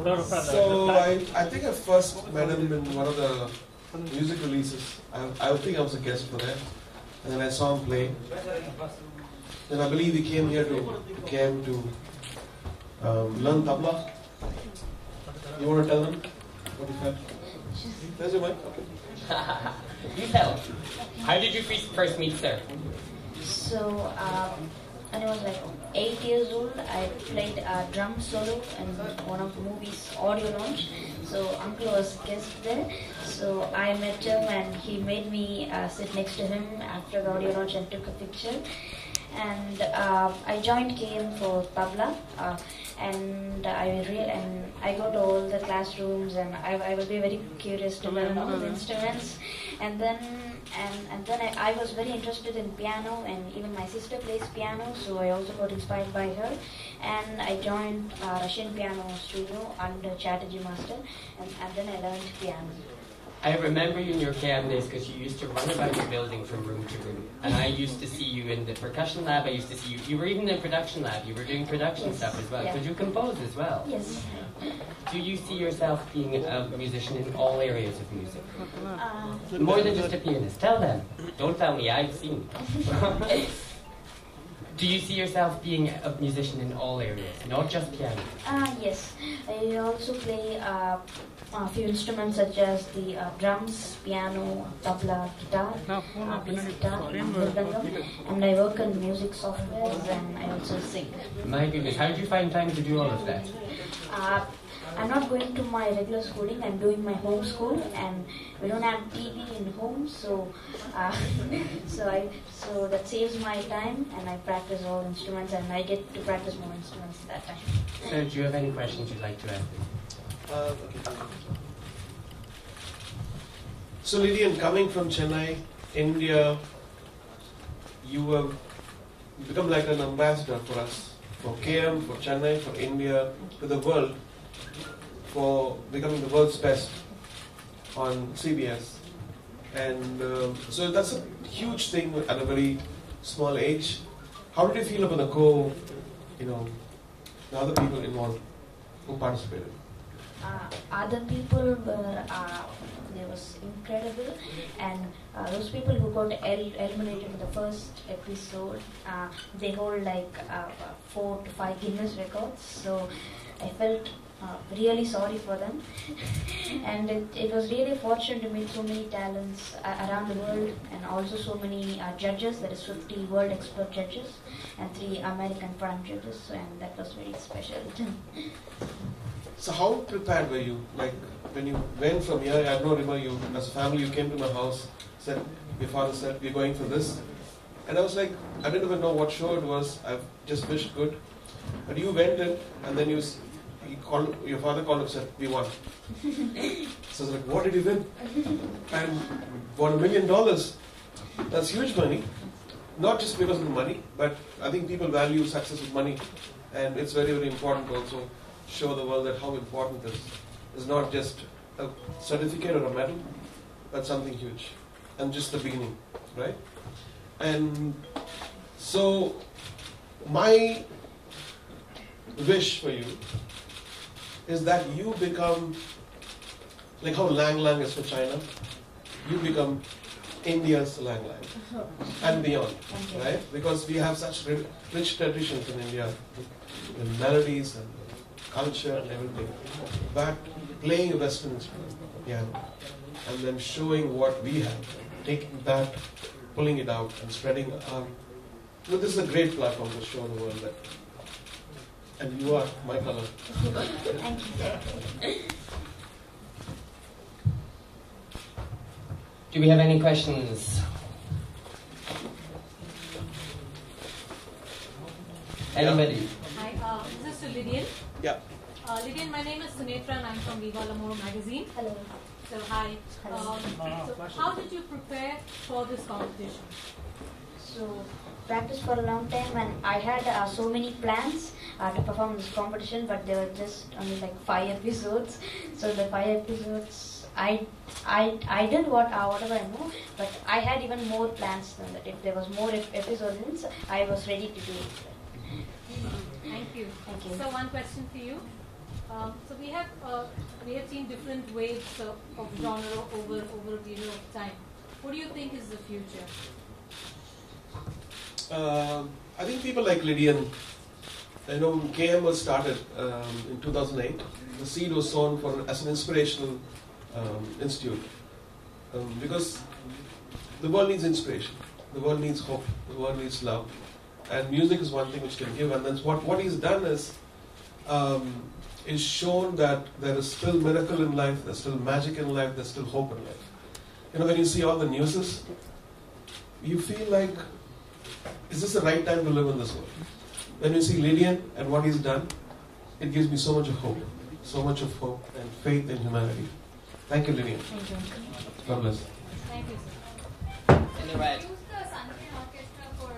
So I think I first met him in one of the music releases. I think I was a guest for that. And then I saw him play. Then I believe he came to learn tabla. You want to tell them what he felt? There's your mic. Okay. You tell. How did you first meet sir? So, when I was like 8 years old, I played a drum solo in one of the movies' audio launch. So, uncle was guest there. So, I met him and he made me sit next to him after the audio launch and took a picture. And I joined KM for tabla, and I go to all the classrooms, and I will be very curious to learn all the instruments. And then I was very interested in piano, and even my sister plays piano, so I also got inspired by her. And I joined Russian piano studio under Chatterjee master, and then I learned piano. I remember you in your KM days because you used to run about your building from room to room. And I used to see you in the percussion lab. I used to see you. You were even in the production lab. You were doing production stuff as well. Yeah. Could you compose as well? Yes. Do you see yourself being a musician in all areas of music? More than just a pianist. Tell them. Don't tell me. I've seen. Do you see yourself being a musician in all areas, not just piano? Yes. I also play a few instruments such as the drums, piano, tabla, guitar, bass guitar, and I work in music softwares, and I also sing. My goodness, how did you find time to do all of that? I'm not going to my regular schooling. I'm doing my home school, and we don't have TV in home, so so that saves my time, and I practice all instruments, and I get to practice more instruments that time. So, do you have any questions you'd like to ask? So Lydian, coming from Chennai, India, you have become like an ambassador for us, for KM, for Chennai, for India, to the world, for becoming the world's best on CBS. And so that's a huge thing at a very small age. How did you feel about the other people involved who participated? Other people were, it was incredible, and those people who got eliminated in the first episode, they hold like 4 to 5 Guinness records, so I felt really sorry for them. And it was really fortunate to meet so many talents around the world, and also so many judges. There is 50 world expert judges and 3 American prime judges, and that was very special. So how prepared were you? Like when you went from here, I don't remember you as a family, you came to my house, your father said, we're going for this. And I was like, I didn't even know what show it was, I just wished good. But you went in, and then your father called and said, we won. So I was like, what did you win? And won $1 million. That's huge money. Not just because of the money, but I think people value success with money. And it's very, very important to also show the world that how important this is not just a certificate or a medal, but something huge. And just the beginning, right? And so my wish for you is that you become like how Lang Lang is for China, you become India's Lang Lang and beyond, right? Because we have such rich traditions in India, with melodies and culture and everything. But playing a Western instrument, piano, and then showing what we have, taking that, pulling it out and spreading out. This is a great platform to show the world that. And you are my color. Thank you. Do we have any questions? Anybody? Hi, this is Lydian. Yeah. Lydian, my name is Sunetra and I'm from Viva L'Amour magazine. Hello. So, hi. So how did you prepare for this competition? So, practiced for a long time, and I had so many plans to perform this competition, but there were just only like 5 episodes. So the 5 episodes, I did whatever I know, but I had even more plans than that. If there was more episodes, I was ready to do it. Thank you. Thank you. So one question for you. So we have seen different waves of genre over a period of time. What do you think is the future? I think people like Lydian, KM was started in 2008. The seed was sown as an inspirational institute because the world needs inspiration, the world needs hope, the world needs love, and music is one thing which can give. And then what he's done is shown that there is still miracle in life, there's still magic in life, there's still hope in life. When you see all the newses, you feel like, is this the right time to live in this world? When you see Lydian and what he's done, it gives me so much of hope and faith in humanity. Thank you, Lydian. Thank you. God bless. Thank you, In the red. You use the Symphony Orchestra for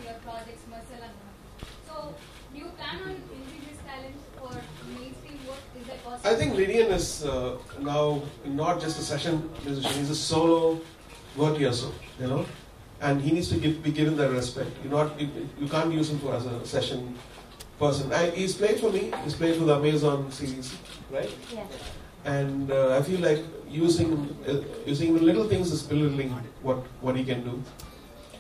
your projects, Marcel and all. So, do you plan on using this talent for mainstream work? Is that possible? I think Lydian is now not just a session musician; he's a solo virtuoso, and he needs to be given that respect. You can't use him as a session person. He's played for me. He's played for the Amazon series, right? Yeah. And I feel like using little things is belittling what he can do.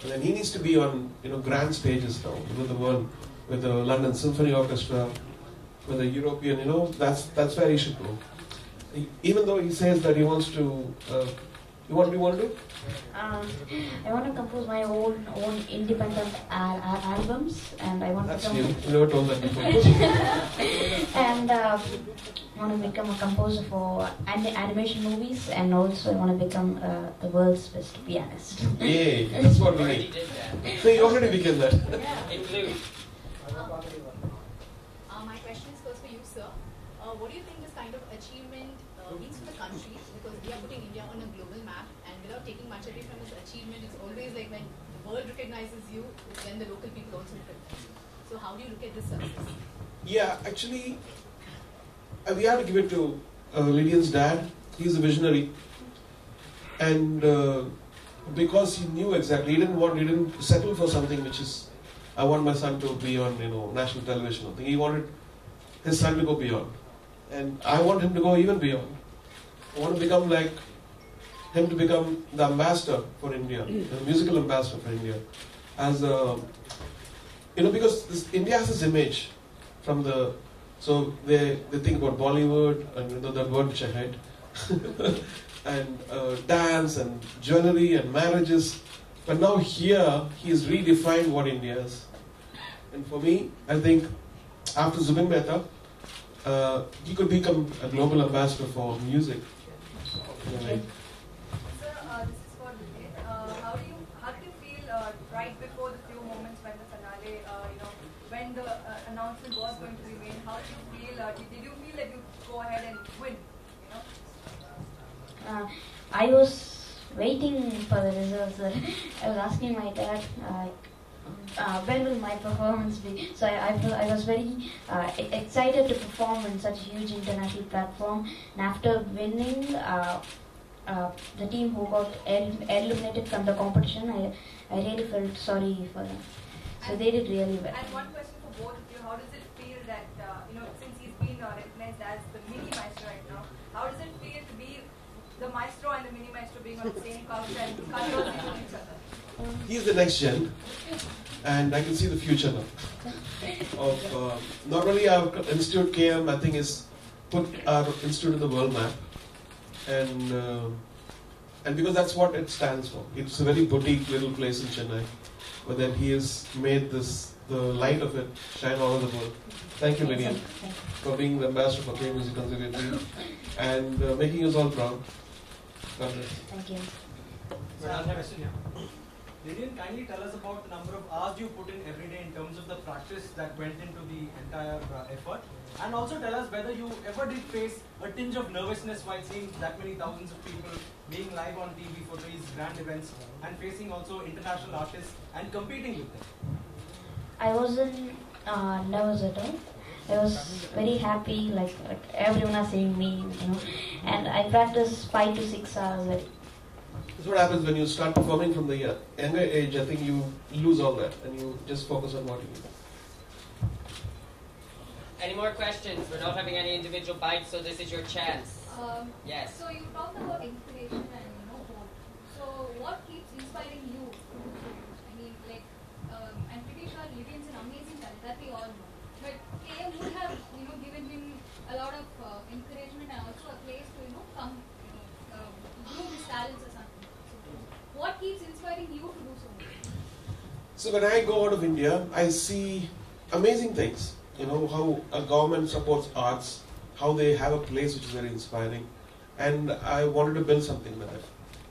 And then he needs to be on grand stages now with the world, with the London Symphony Orchestra, with the European. That's where he should go. Even though he says that he wants to. What do you want to do? I want to compose my own independent albums, and I want That's to new. You never told that before. and I want to become a composer for animation movies, and also I want to become the world's best pianist. Yay! That's what we Already need. did that. So you already became that. It flew. My question is first for you, sir. What do you think this kind of achievement means for the country? Because we are putting India on a global map, and without taking much away from this achievement, it's always like when the world recognizes you, then the local people also recognize you. So how do you look at this success? Yeah, actually, we have to give it to Lydian's dad. He's a visionary, and because he knew exactly, he didn't settle for something which is, I want my son to be on national television. He wanted his son to go beyond, and I want him to go even beyond. I want to become like him, to become the ambassador for India, the musical ambassador for India, as a, because India has this image from the. So they think about Bollywood and that word which I hate, and dance and jewelry and marriages. But now here he has redefined what India is. And for me, I think after Zubin Mehta, he could become a global ambassador for music. Sir, this is for Vijay. How did you feel right before the few moments when the finale, when the announcement was going to be made? How did you feel? Did you feel that you go ahead and win? I was waiting for the results. I was asking my dad, when will my performance be? So I was very excited to perform in such a huge international platform. And after winning, the team who got eliminated from the competition, I really felt sorry for them. So they did really well. And one question for both of you: how does it feel that since he's been recognized as the mini maestro right now, how does it feel to be the maestro and the mini maestro being on the same couch and conversing with each other? He's the next gen, and I can see the future now. Of not only our institute KM, I think is put our institute in the world map, and because that's what it stands for. It's a very boutique little place in Chennai, but then he has made the light of it shine all over the world. Thank you, Lydian, for being the ambassador for K Music Conservatory and making us all proud. God bless. Thank you. Lydian, kindly tell us about the number of hours you put in every day in terms of the practice that went into the entire effort, and also tell us whether you ever did face a tinge of nervousness while seeing that many thousands of people being live on TV for these grand events and facing also international artists and competing with them. I wasn't nervous at all. I was very happy, like everyone are seeing me, and I practiced 5 to 6 hours a day. That's what happens when you start performing from the younger age. I think you lose all that and you just focus on what you do. Any more questions? We're not having any individual bites, so this is your chance. Yes. So you talked about inspiration and hope. So what keeps inspiring you? I mean, like, I'm pretty sure Lydian's an amazing talent, that we all know. But KM would have, given him a lot of encouragement and also a place to, come, groom his talents or something. So what keeps inspiring you to do so much? So when I go out of India, I see amazing things. How a government supports arts, how they have a place which is very inspiring. And I wanted to build something like that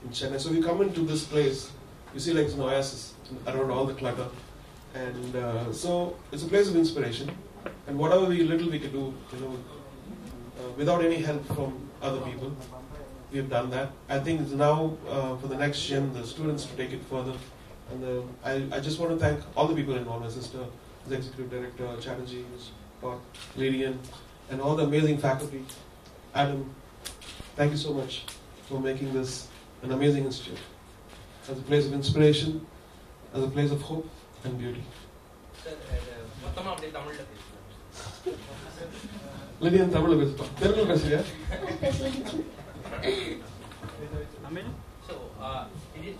in Chennai. So we come into this place, you see like it's an oasis around all the clutter. And so it's a place of inspiration. And whatever little we can do, without any help from other people, we have done that. I think it's now for the next gen, the students to take it further. And I just want to thank all the people involved, my sister, the executive director, Chatterjee, Lydian, and all the amazing faculty. Adam, thank you so much for making this an amazing institute. As a place of inspiration, as a place of hope and beauty. Lydian, Tamil பேசுப்பா. Telugu பேசுறியா? So,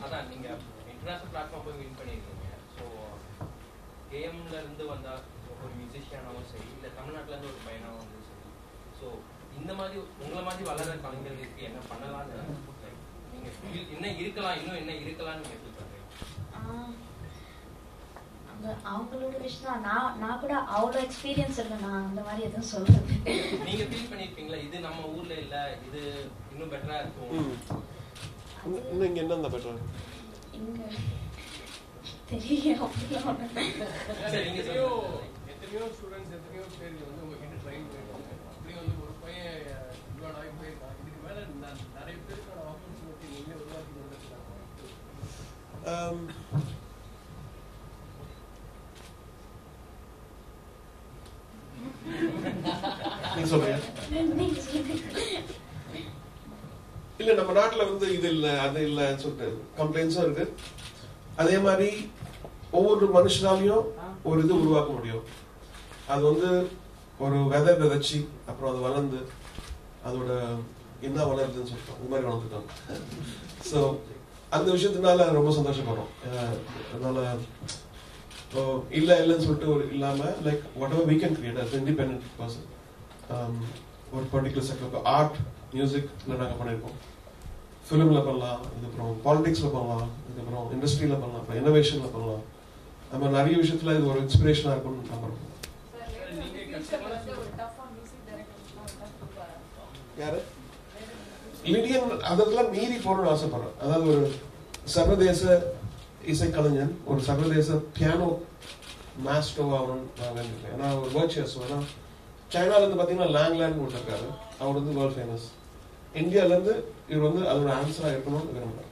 அதான் நீங்க international platform போய் win பண்ணியிருக்கீங்க. So கேஎம்ல இருந்து வந்த ஒரு மியூசிஷியனாகவும் சரி, இல்லை தமிழ்நாட்டில இருந்து ஒரு பையனாகவும் சரி, ஸோ இந்த மாதிரி உங்களை மாதிரி வளர கலைஞர்களுக்கு என்ன பண்ணலாம்னு நீங்க இன்னும் இருக்கலாம்னு கேட்டுருக்காங்க. அவங்களோட விஷயம் நான் கூட அவ்வளோ எக்ஸ்பீரியன்ஸ் இல்லை, நான் அந்த மாதிரி எதுவும் சொல்றது. நீங்க ஃபீல் பண்ணிருப்பீங்களா இது நம்ம ஊர்ல இல்ல, இது இன்னும் பெட்டரா இருக்கும்? இன்னும் இங்க என்ன பெட்டரா இங்க தெரியும். எத்தனையோ ஸ்டூடெண்ட்ஸ் எத்தனையோ பேர் உங்ககிட்ட ட்ரைன் பண்ணிருக்காங்க. அப்படி ஒரு பையன் இவ்வளோ ஆகி போயிருக்கான். இதுக்கு மேல நிறைய பேருக்கான ஆப்பர்ச்சுனிட்டி நீங்களே உருவாக்கி கொடுத்துருக்காங்க. நீ சொல்றியா? இல்ல நம்ம நாட்டுல இது இல்ல அது இல்லன்னு சொல்லிட்டு கம்ப்ளைண்ட்ஸும் இருக்கு. அதே மாதிரி ஒவ்வொரு மனுஷனாலையும் ஒரு இது உருவாக்க முடியும். அது ஒரு விதைச்சி அப்புறம் அது வளர்ந்து அதோட என்ன வளருதுன்னு சொல்லிட்டோம், இந்த மாதிரி வளர்ந்துட்டோம். ஸோ அந்த விஷயத்தினால ரொம்ப சந்தோஷப்படுறோம். அதனால இல்லைன்னு சொல்லிட்டு இல்லாம like whatever we can create as independent person. ஒரு பர்டிகுலர் செக்டர் ஆர்ட் மியூசிக்ல நாங்கள் பண்ணியிருக்கோம், ஃபிலிம்ல பண்ணலாம், இதுக்கப்புறம் பாலிடிக்ஸ்ல பண்ணலாம், இதுக்கப்புறம் இண்டஸ்ட்ரியில பண்ணலாம், அப்புறம் இன்னோவேஷன்ல பண்ணலாம். நம்ம நிறைய விஷயத்துல இது ஒரு இன்ஸ்பிரேஷனா இருக்கும்னு நம்புறோம். யாரு லிடியன் அதெல்லாம் மீறி போறோம்னு ஆசைப்படுறேன். அதாவது ஒரு சர்வதேச இசைக்கலைஞன், ஒரு சர்வதேச பியானோ மாஸ்டர் ஆகணும்னு நான் வேண்டியிருக்கேன். ஏன்னா ஒரு வர்ச்சுவஸ். ஏன்னா சைனால இருந்து பாத்தீங்கன்னா லேங்லேண்ட் இருக்காரு, அவர் வேர்ல்ட் ஃபேமஸ். இந்தியால இருந்து இவர் அதோட ஆன்சரா இருக்கணும்னு விரும்புறேன்.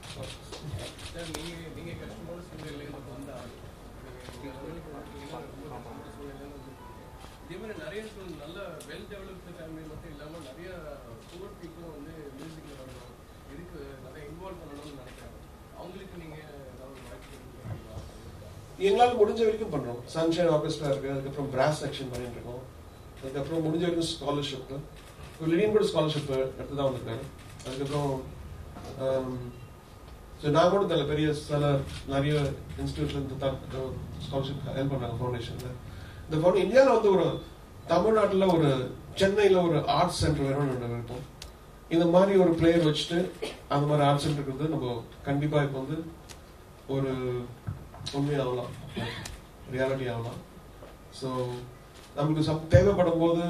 இதே மாதிரி நிறைய நல்ல வெல் டெவலப்டு ஃபேமிலி மட்டும் இல்லாம நிறைய புவர் பீப்புளும் மியூசிக்ல வரணும், இதுக்கு நிறைய இன்வால்வ் பண்ணணும்னு நினைக்கிறாங்க. அவங்களுக்கு நீங்க ஏதாவது வாய்ப்பு? எங்களால் முடிஞ்ச வரைக்கும் பண்றோம். சன்ஷைன் ஆர்கெஸ்ட்ரா இருக்கு, அதுக்கப்புறம் பிராஸ் செக்ஷன் பண்ணிட்டு இருக்கோம், அதுக்கப்புறம் முடிஞ்ச வரைக்கும் ஸ்காலர்ஷிப். லிடியன் கூட ஸ்காலர்ஷிப் எடுத்து தான் வந்திருக்காரு. அதுக்கப்புறம் நான் கூட தெரியல பெரிய நிறைய இன்ஸ்டியூட்ல இருந்து ஸ்காலர்ஷிப் ஹெல்ப் பண்றாங்க ஃபவுண்டேஷன்ல. இந்த இந்தியாவில் ஒரு தமிழ்நாட்டில் ஒரு சென்னையில் ஒரு ஆர்ட்ஸ் சென்டர் வேணும்னு இருப்போம். இந்த மாதிரி ஒரு பிளேயர் வச்சுட்டு அந்த மாதிரி ஆர்ட் சென்டர் இருக்கிறது நம்ம கண்டிப்பா இப்போ ஒரு உண்மையாகலாம், ரியாலிட்டி ஆகலாம். ஸோ நம்மளுக்கு தேவைப்படும் போது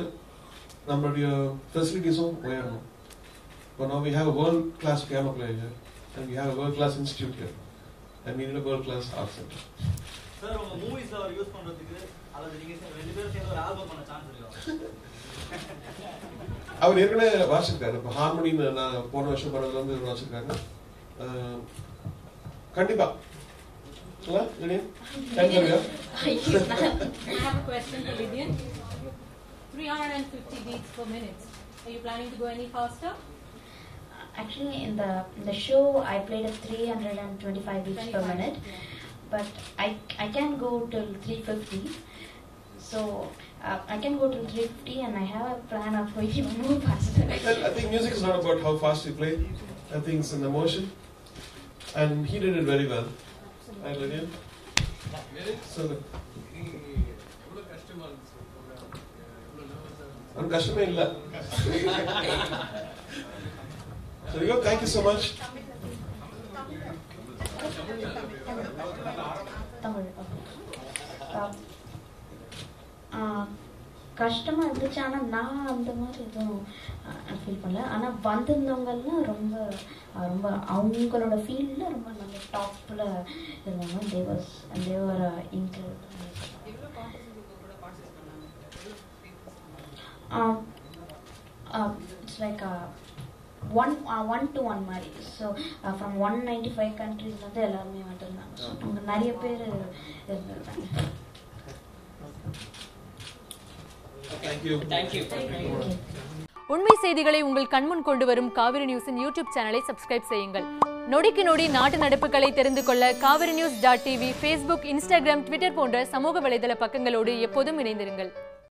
நம்மளுடைய ஃபெசிலிட்டிஸும் உயரணும். இப்போ now we have a world class piano player here and we have a world class institute here and we need a world class art center. Sir உங்க மூவிஸ்ல அவர் யூஸ் பண்றதுக்கு அல்லது நீங்க ரெண்டு பேரும் சேர்ந்து ஒரு ஆல்பம் பண்ண சான்ஸ் இருக்கா? அவர் ஏற்கனவே வாசிச்சிருக்காரு. இப்போ ஹார்மோனின்னு நான் போன வருஷம் பண்ணதுல வாசிச்சிருக்காரு. கண்டிப்பா. Lydian? I have a question for Lydian. 350 beats per minute. Are you planning to go any faster? Actually, in the show, I played at 325 beats per minute, but I can go till 350. So I can go to 350 and I have a plan of going even more faster. I think music is not about how fast you play. I think it's an emotion. And he did it very well. Right, Lydian? So good. I'm customer illa. So you go, thank you so much. Tamil. கஷ்டமாக இருந்துச்சு. ஆனால் நான் அந்த மாதிரி எதுவும் feel பண்ணல. ஆனால் வந்திருந்தவங்கெல்லாம் ரொம்ப ரொம்ப அவங்களோட ஃபீல்டில் ரொம்ப நல்ல டாப்பில் இருந்தாங்க. தேவர் இன்க்ளூட். இட்ஸ் லைக் 1-to-1 மாதிரி. ஸோ ஃப்ரம் 195 கண்ட்ரீஸ்லேருந்து எல்லாருமே வந்துருந்தாங்க. ஸோ அங்கே நிறைய பேர் இருந்திருந்தாங்க. உண்மை செய்திகளை உங்கள் கண்முன் கொண்டு வரும் காவிரி நியூஸின் யூடியூப் சேனலை சப்ஸ்கிரைப் செய்யுங்கள். நொடிக்கு நொடி நாட்டு நடப்புகளை தெரிந்து கொள்ள kaaverinews.tv, Facebook, Instagram, Twitter போன்ற சமூக வலைதள பக்கங்களோடு எப்போதும் இணைந்திருங்கள்.